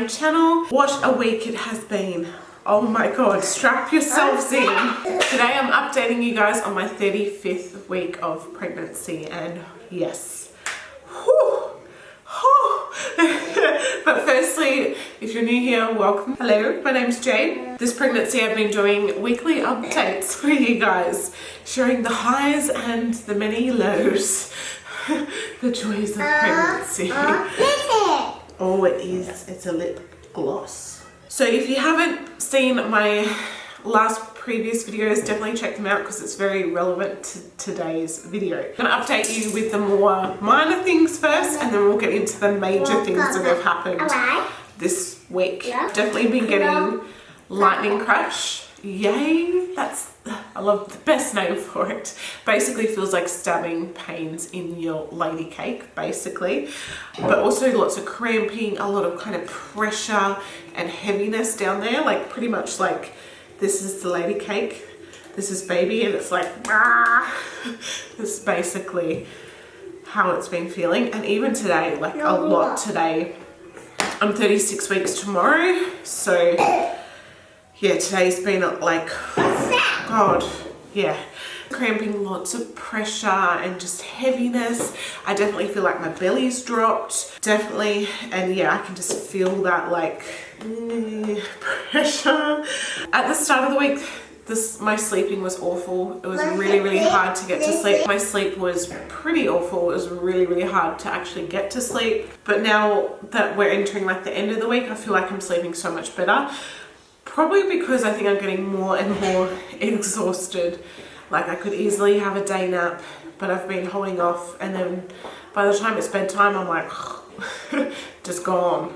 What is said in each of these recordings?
channel. What a week it has been. Oh my god, strap yourselves in. Today I'm updating you guys on my 35th week of pregnancy, and yes. Whew. But firstly, if you're new here, welcome. Hello, my name's Jade. This pregnancy I've been doing weekly updates for you guys, sharing the highs and the many lows. The joys of pregnancy. Oh, it is. It's a lip gloss. So if you haven't seen my last previous videos, definitely check them out because it's very relevant to today's video. I'm going to update you with the more minor things first, and then we'll get into the major things that have happened this week. Definitely been getting lightning crash. Yay! I love the best name for it. Basically feels like stabbing pains in your lady cake, basically. But also lots of cramping, a lot of kind of pressure and heaviness down there. Like pretty much like this is the lady cake, this is baby, and it's like, this is basically how it's been feeling. And even today, like a lot today. I'm 36 weeks tomorrow, so yeah, today's been like, God, yeah. Cramping, lots of pressure and just heaviness. I definitely feel like my belly's dropped, definitely. And yeah, I can just feel that like pressure. At the start of the week, my sleeping was awful. It was really hard to get to sleep. My sleep was pretty awful. It was really hard to actually get to sleep. But now that we're entering like the end of the week, I feel like I'm sleeping so much better. Probably because I think I'm getting more and more exhausted. Like I could easily have a day nap, but I've been holding off, and then by the time it's bedtime, I'm like, just gone.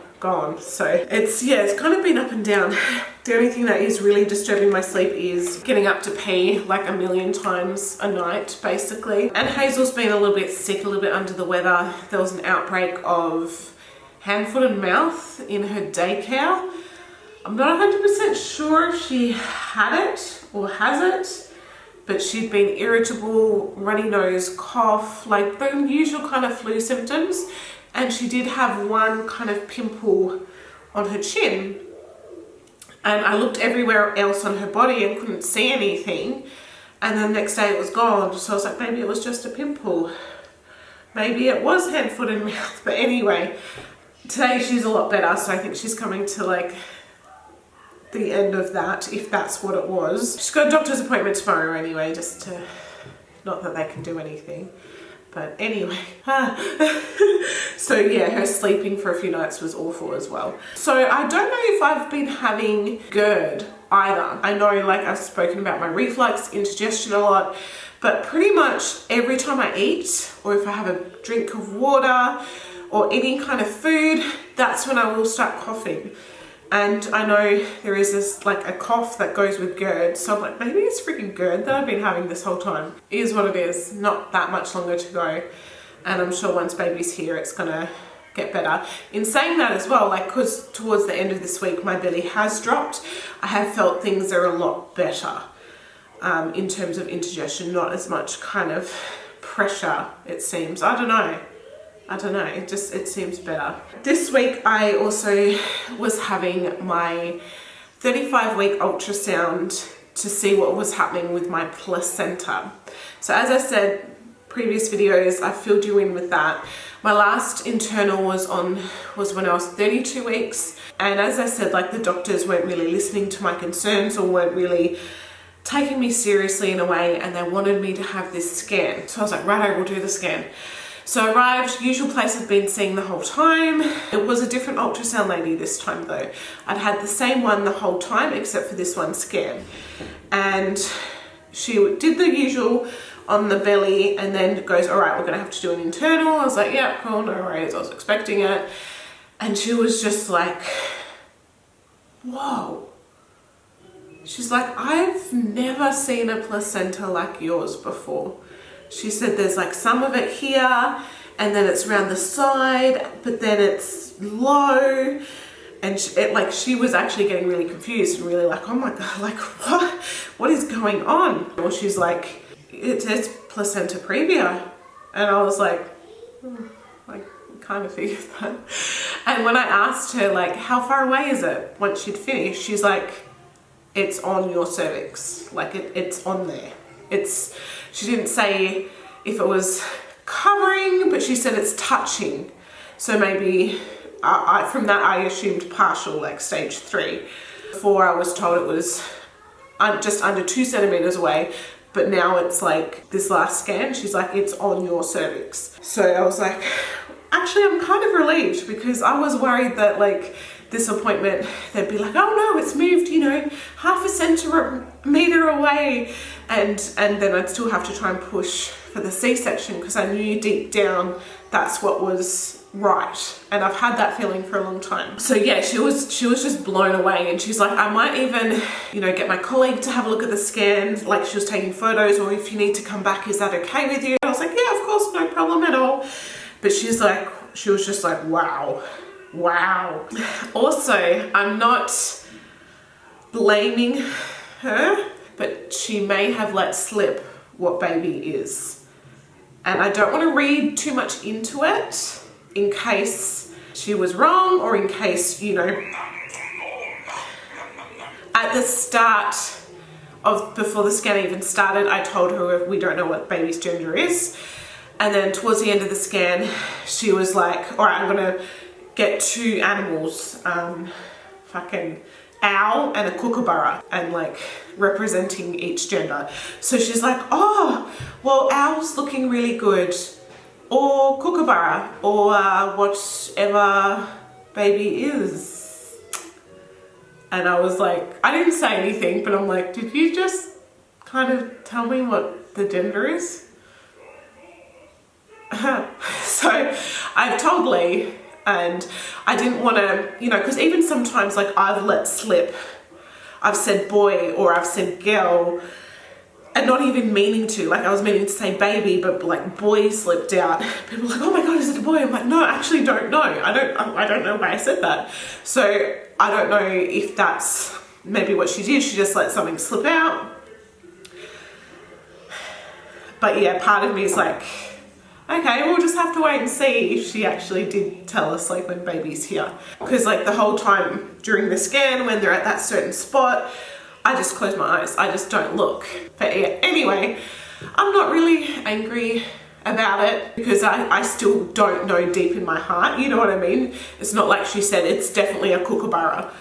So it's kind of been up and down. The only thing that is really disturbing my sleep is getting up to pee like a million times a night, basically. And Hazel's been a little bit sick, a little bit under the weather. There was an outbreak of hand, foot and mouth in her daycare. I'm not 100% sure if she had it or has it, but she'd been irritable, runny nose, cough, like the usual kind of flu symptoms. And she did have one kind of pimple on her chin. And I looked everywhere else on her body and couldn't see anything. And then the next day it was gone. So I was like, maybe it was just a pimple. Maybe it was hand, foot and mouth. But anyway, today she's a lot better. So I think she's coming to like the end of that, if that's what it was. She's got a doctor's appointment tomorrow anyway, just to, not that they can do anything, but anyway. So yeah, her sleeping for a few nights was awful as well. So I don't know if I've been having GERD either. I know like I've spoken about my reflux, indigestion a lot, but pretty much every time I eat, or if I have a drink of water or any kind of food, that's when I will start coughing. And I know there is this like a cough that goes with GERD. So I'm like, maybe it's freaking GERD that I've been having this whole time. It is what it is. Not that much longer to go. And I'm sure once baby's here, it's gonna get better. In saying that as well, like cause towards the end of this week, my belly has dropped. I have felt things are a lot better in terms of indigestion, not as much kind of pressure, it seems. I don't know, it seems better. This week I also was having my 35-week ultrasound to see what was happening with my placenta. So as I said, previous videos, I filled you in with that. My last internal was when I was 32 weeks. And as I said, like the doctors weren't really listening to my concerns or weren't really taking me seriously in a way, and they wanted me to have this scan. So I was like, right, I will do the scan. So I arrived, usual place I'd been seeing the whole time. It was a different ultrasound lady this time though. I'd had the same one the whole time except for this one scan. And she did the usual on the belly and then goes, all right, we're gonna have to do an internal. I was like, yeah, cool, no worries, I was expecting it. And she was just like, whoa. She's like, I've never seen a placenta like yours before. She said there's like some of it here and then it's around the side, but then it's low. And she was actually getting really confused and really like, oh my God, like what is going on? Well, she's like, it's Placenta Previa. And I was like, I kind of figured that. And when I asked her, like, how far away is it once she'd finished, she's like, it's on your cervix. Like, it's on there. She didn't say if it was covering, but she said it's touching. So maybe, from that I assumed partial, like stage 3. Before I was told it was just under 2 centimeters away, but now it's like, this last scan, she's like, it's on your cervix. So I was like, actually, I'm kind of relieved, because I was worried that like this appointment, they'd be like, oh no, it's moved, you know, half a centimeter away. And then I'd still have to try and push for the C-section, because I knew deep down that's what was right. And I've had that feeling for a long time. So yeah, she was just blown away, and she's like, I might even, you know, get my colleague to have a look at the scan, like she was taking photos, or if you need to come back, is that okay with you? I was like, yeah, of course, no problem at all. But she was just like, wow. Also, I'm not blaming her, but she may have let slip what baby is. And I don't want to read too much into it in case she was wrong, or in case, you know, at the start of, before the scan even started, I told her we don't know what baby's gender is. And then towards the end of the scan, she was like, all right, I'm gonna get 2 animals, fucking owl and a kookaburra, and like representing each gender. So she's like, oh, well, owl's looking really good, or kookaburra, or whatever baby is. And I was like, I didn't say anything, but I'm like, did you just kind of tell me what the gender is? So I've told Lee, and I didn't want to, you know, because even sometimes like I've let slip, I've said boy or I've said girl, and not even meaning to, like I was meaning to say baby, but like boy slipped out. People are like, oh my God, is it a boy? I'm like, no, I actually don't know. I don't know why I said that. So I don't know if that's maybe what she did. She just let something slip out. But yeah, part of me is like, okay, we'll just have to wait and see if she actually did tell us like when baby's here. Because like the whole time during the scan, when they're at that certain spot, I just close my eyes. I just don't look. But yeah, anyway, I'm not really angry about it, because I still don't know deep in my heart, you know what I mean? It's not like she said it's definitely a kookaburra.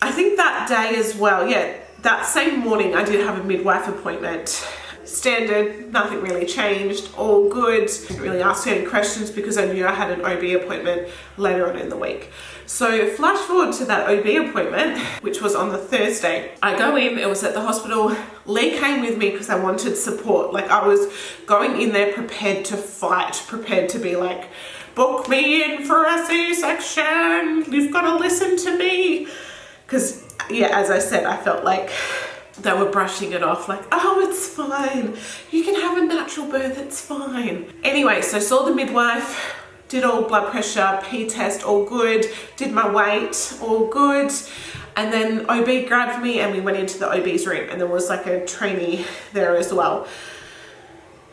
I think that day as well, yeah, that same morning I did have a midwife appointment. Standard, nothing really changed, all good. Didn't really ask any questions because I knew I had an OB appointment later on in the week. So flash forward to that OB appointment, which was on the Thursday. I go in, it was at the hospital. Lee came with me because I wanted support. Like I was going in there prepared to fight, prepared to be like, book me in for a C-section. You've got to listen to me. Because yeah, as I said, I felt like they were brushing it off like, oh, it's fine. You can have a natural birth, it's fine. Anyway, so saw the midwife, did all blood pressure, P test, all good. Did my weight, all good. And then OB grabbed me and we went into the OB's room, and there was like a trainee there as well.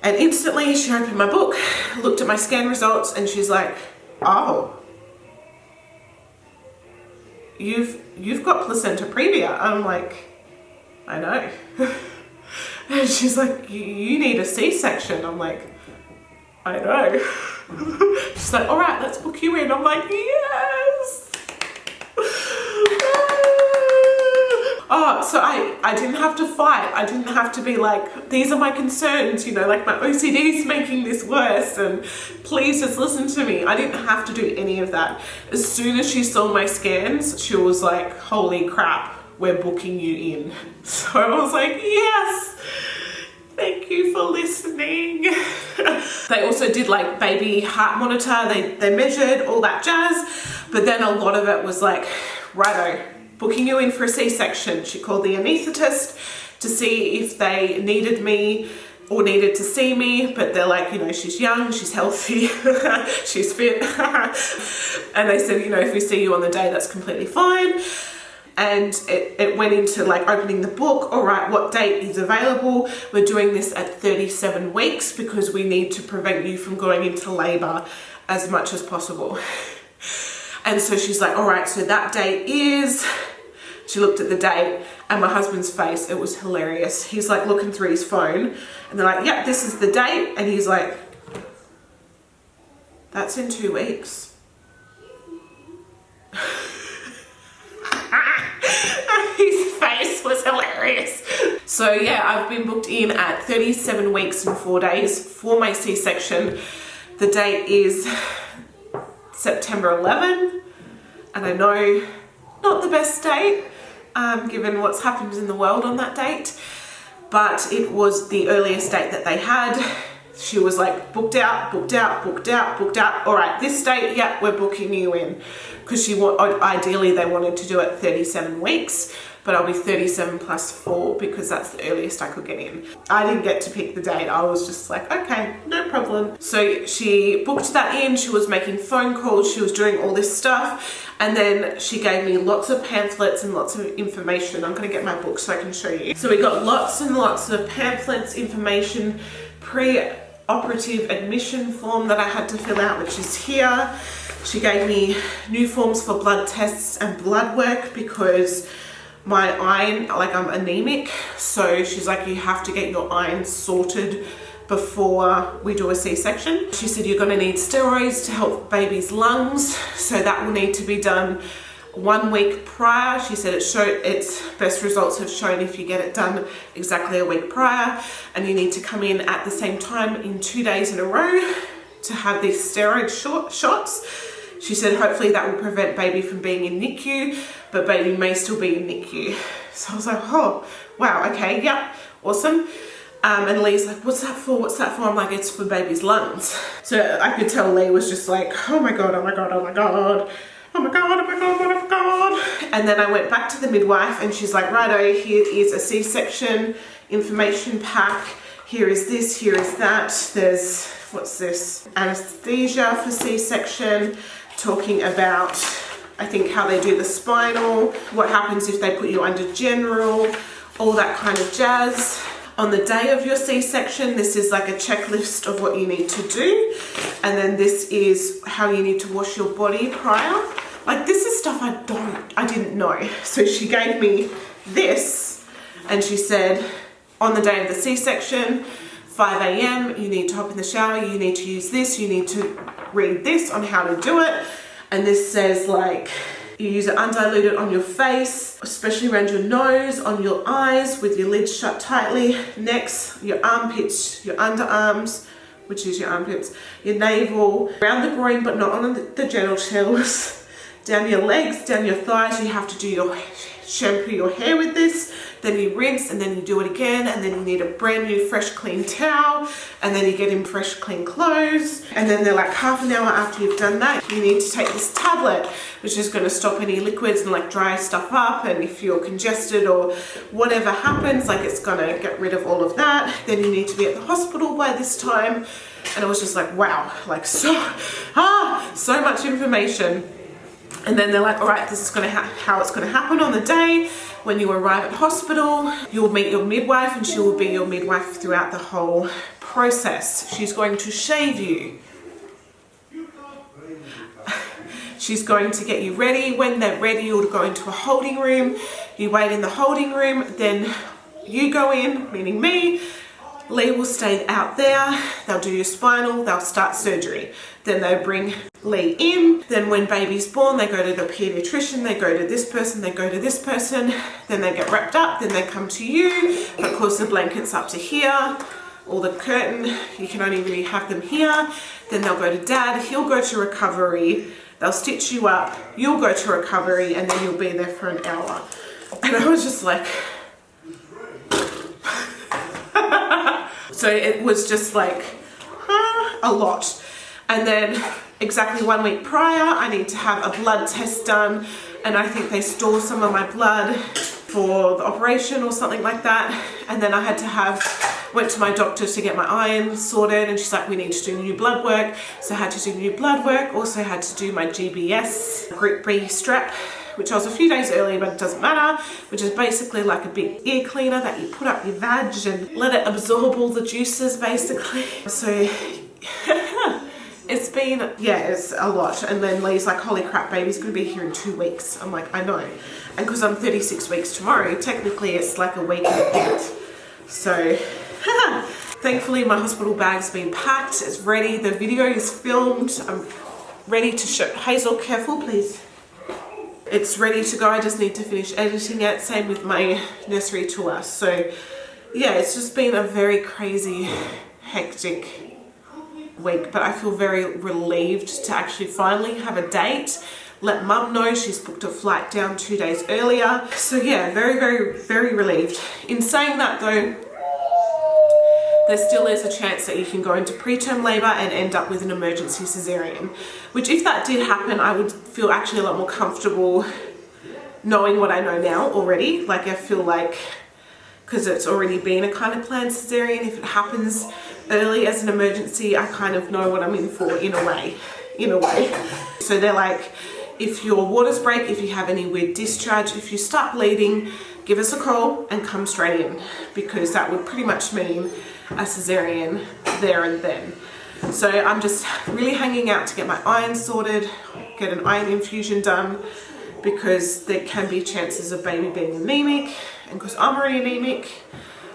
And instantly she opened my book, looked at my scan results, and she's like, oh, you've got placenta previa. I'm like, I know. And she's like, you need a C-section. I'm like, I know. She's like, all right, let's book you in. I'm like, yes. Oh, so I didn't have to fight. I didn't have to be like, these are my concerns, you know, like my OCD is making this worse and please just listen to me. I didn't have to do any of that. As soon as she saw my scans, she was like, holy crap, we're booking you in. So I was like, yes, thank you for listening. They also did like baby heart monitor. They measured all that jazz, but then a lot of it was like, righto, booking you in for a C-section. She called the anaesthetist to see if they needed me or needed to see me, but they're like, you know, she's young, she's healthy, she's fit. And they said, you know, if we see you on the day, that's completely fine. And it went into like opening the book. All right, what date is available? We're doing this at 37 weeks because we need to prevent you from going into labor as much as possible. And so she's like, all right, so that date is, she looked at the date, and my husband's face, it was hilarious. He's like looking through his phone, and they're like, yep, this is the date. And he's like, that's in 2 weeks. His face was hilarious. So yeah, I've been booked in at 37 weeks and 4 days for my C-section. The date is September 11, and I know not the best date given what's happened in the world on that date, but it was the earliest date that they had. She was like, booked out, booked out, booked out, booked out. All right, this date, yeah, we're booking you in. Because ideally they wanted to do it 37 weeks, but I'll be 37 plus 4 because that's the earliest I could get in. I didn't get to pick the date. I was just like, okay, no problem. So she booked that in. She was making phone calls. She was doing all this stuff. And then she gave me lots of pamphlets and lots of information. I'm going to get my book so I can show you. So we got lots and lots of pamphlets, information, pre-operative admission form that I had to fill out, which is here. She gave me new forms for blood tests and blood work because my iron, like I'm anemic. So she's like, you have to get your iron sorted before we do a C-section. She said you're going to need steroids to help baby's lungs. So that will need to be done 1 week prior. She said its best results have shown if you get it done exactly a week prior, and you need to come in at the same time in 2 days in a row to have these steroid shots. She said hopefully that will prevent baby from being in NICU, but baby may still be in NICU. So I was like, oh, wow, okay, yep, awesome. And Lee's like, what's that for? What's that for? I'm like, it's for baby's lungs. So I could tell Lee was just like, oh my God, oh my God, oh my God. Oh my God, oh my God, oh my God. And then I went back to the midwife and she's like, righto, here is a C-section information pack. Here is this, here is that. There's, what's this? Anesthesia for C-section, talking about, I think, how they do the spinal, what happens if they put you under general, all that kind of jazz. On the day of your C-section, this is like a checklist of what you need to do. And then this is how you need to wash your body prior. Like, this is stuff I didn't know. So she gave me this and she said, on the day of the C-section, 5 a.m, you need to hop in the shower, you need to use this, you need to read this on how to do it. And this says like, you use it undiluted on your face, especially around your nose, on your eyes with your lids shut tightly, necks, your armpits, your underarms, which is your armpits, your navel, around the groin but not on the genitals, down your legs, down your thighs. You have to do your shampoo your hair with this, then you rinse, and then you do it again, and then you need a brand new fresh clean towel, and then you get in fresh clean clothes. And then they're like, half an hour after you've done that, you need to take this tablet, which is going to stop any liquids and like dry stuff up, and if you're congested or whatever happens, like it's going to get rid of all of that. Then you need to be at the hospital by this time. And I was just like, wow, like so much information. And then they're like, all right, this is how it's going to happen on the day. When you arrive at hospital, you'll meet your midwife, and she will be your midwife throughout the whole process. She's going to shave you. She's going to get you ready. When they're ready, you'll go into a holding room. You wait in the holding room, then you go in, meaning me. Lee will stay out there. They'll do your spinal, they'll start surgery. Then they bring Lee in. Then when baby's born, they go to the pediatrician, they go to this person, they go to this person. Then they get wrapped up, then they come to you. Of course, the blanket's up to here, or the curtain, you can only really have them here. Then they'll go to dad, he'll go to recovery. They'll stitch you up, you'll go to recovery, and then you'll be there for an hour. And I was just like, so it was just like a lot. And then exactly 1 week prior, I need to have a blood test done, and I think they store some of my blood for the operation or something like that. And then I had to went to my doctor to get my iron sorted, and she's like, we need to do new blood work. So I had to do new blood work. Also had to do my GBS group B strap, which I was a few days early, but it doesn't matter, which is basically like a big ear cleaner that you put up your vag and let it absorb all the juices basically. So it's been, yeah, it's a lot. And then Lee's like, holy crap, baby's gonna be here in 2 weeks. I'm like, I know. And because I'm 36 weeks tomorrow, technically it's like a week and a bit. So, thankfully my hospital bag's been packed, it's ready, the video is filmed, I'm ready to show. Hazel, careful please. It's ready to go, I just need to finish editing it, same with my nursery tour. So yeah, it's just been a very crazy, hectic week, but I feel very relieved to actually finally have a date, let mum know she's booked a flight down 2 days earlier. So yeah, very, very, very relieved. In saying that though, there still is a chance that you can go into preterm labour and end up with an emergency cesarean, which if that did happen, I would feel actually a lot more comfortable knowing what I know now already. Like I feel like, because it's already been a kind of planned cesarean, if it happens early as an emergency, I kind of know what I'm in for in a way. So they're like, if your waters break, if you have any weird discharge, if you start bleeding, give us a call and come straight in, because that would pretty much mean a cesarean there and then. So I'm just really hanging out to get my iron sorted, get an iron infusion done, because there can be chances of baby being anemic, and because I'm already anemic,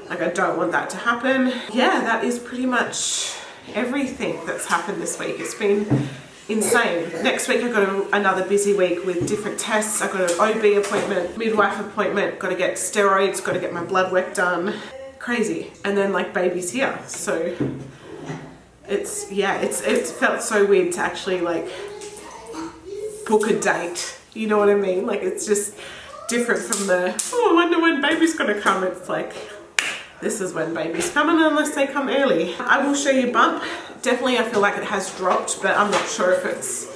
like I don't want that to happen. Yeah, that is pretty much everything that's happened this week. It's been insane. Next week I've got another busy week with different tests. I've got an OB appointment, midwife appointment, got to get steroids, got to get my blood work done. Crazy. And then like baby's here. So it's, yeah, it's felt so weird to actually like book a date. You know what I mean? Like it's just different from the, oh, I wonder when baby's gonna come. It's like, this is when baby's coming unless they come early. I will show you bump. Definitely I feel like it has dropped, but I'm not sure if it's,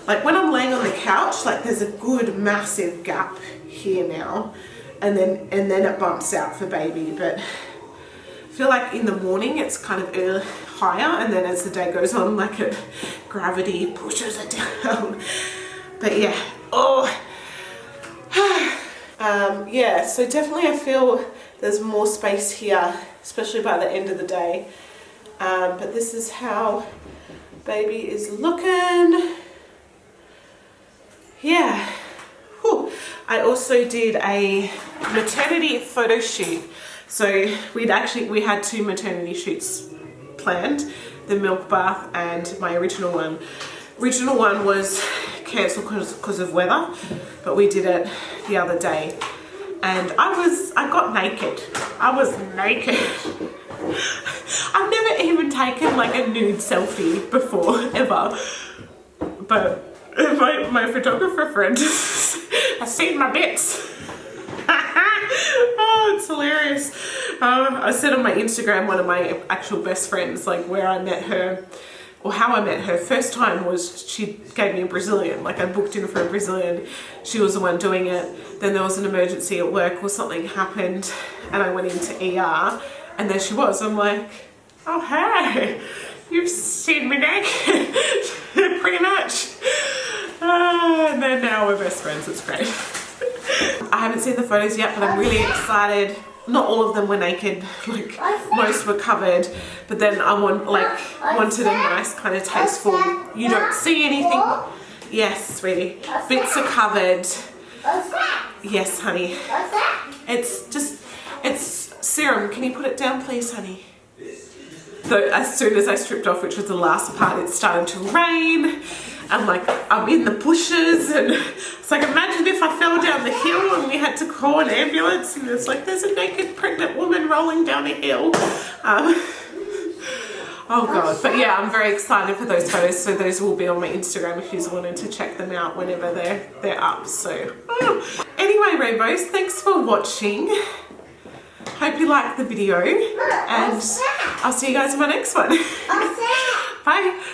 like when I'm laying on the couch, like there's a good massive gap here now, and then it bumps out for baby. But I feel like in the morning it's kind of higher, and then as the day goes on, like gravity pushes it down. But yeah, oh. Yeah, so definitely I feel there's more space here, especially by the end of the day. But this is how baby is looking. Yeah. Whew. I also did a maternity photo shoot. So we had 2 maternity shoots planned, the milk bath and my original one. Original one was cancelled because of weather, but we did it the other day. And I got naked. I was naked. I've never even taken like a nude selfie before, ever. But my photographer friend has seen my bits. Oh, it's hilarious. I said on my Instagram, one of my actual best friends, like where I met her, or how I met her. First time was she gave me a Brazilian, like I booked in for a Brazilian. She was the one doing it. Then there was an emergency at work or something happened and I went into ER and there she was. I'm like, oh hey, you've seen me naked, pretty much. And then now we're best friends, it's great. I haven't seen the photos yet, but I'm really excited. Not all of them were naked, like most were covered, but then I wanted a nice kind of tasteful, you don't see anything. Yes, sweetie. Bits are covered. Yes, honey. It's serum. Can you put it down, please, honey? So as soon as I stripped off, which was the last part, it started to rain. And like, I'm in the bushes and it's like, imagine if I fell down the hill and we had to call an ambulance and it's like, there's a naked pregnant woman rolling down a hill. Oh God, but yeah, I'm very excited for those photos. So those will be on my Instagram if you wanted to check them out whenever they're up. So anyway, rainbows, thanks for watching. Hope you liked the video and I'll see you guys in my next one. Bye.